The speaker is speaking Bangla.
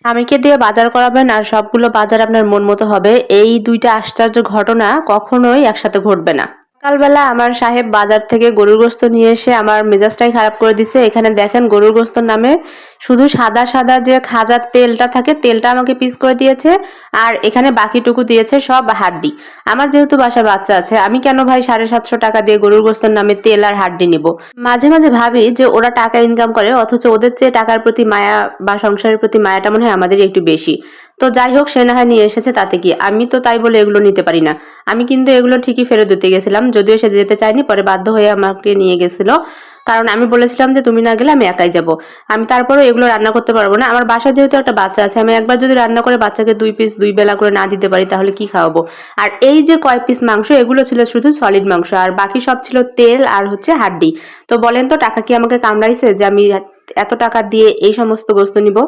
স্বামীকে দিয়ে বাজার করাবেন আর সবগুলো বাজার আপনার মন মতো হবে, এই দুইটা আশ্চর্য ঘটনা কখনোই একসাথে ঘটবে না। সকালবেলা আমার সাহেব বাজার থেকে গরুর গোস্ত নিয়ে এসে আমার মেজাজটাই খারাপ করে দিছে। এখানে দেখেন গরুর গোস্তর নামে শুধু সাদা সাদা যে খাজার তেলটা থাকে, তেলটা আমাকে পিস করে দিয়েছে। আর এখানে বাকিটুকু দিয়েছে সব হাড্ডি। আমার যেহেতু বাসায় বাচ্চা আছে, আমি কেন ভাই 750 টাকা দিয়ে গরুর গোস্তর নামে তেল আর হাড্ডি নিব? মাঝে মাঝে ভাবি যে ওরা টাকা ইনকাম করে, অথচ ওদের চেয়ে টাকার প্রতি মায়া বা সংসারের প্রতি মায়াটা মনে হয় আমাদেরই একটু বেশি। তো যাই হোক, সে না হয় নিয়ে এসেছে, তাতে কি? আমি তো তাই বলে এগুলো নিতে পারি না। আমি কিন্তু এগুলো ঠিকই ফেরত দিতে গেছিলাম, যদিও সে যেতে চায়নি, পরে বাধ্য হয়ে আমাকে নিয়ে গেছিল। কারণ আমি বলেছিলাম যে তুমি না গেলে আমি একাই যাব। আমি তারপরেও এগুলো রান্না করতে পারবো না। আমার বাসায় যেহেতু একটা বাচ্চা আছে, আমি একবার যদি রান্না করে বাচ্চাকে 2 পিস 2 বেলা করে না দিতে পারি তাহলে কি খাওয়াবো? আর এই যে কয় পিস মাংস, এগুলো ছিল শুধু সলিড মাংস, আর বাকি সব ছিল তেল আর হচ্ছে হাড্ডি। তো বলেন তো, টাকা কি আমাকে কামড়াইছে যে আমি এত টাকা দিয়ে এই সমস্ত গোস্ত নিব?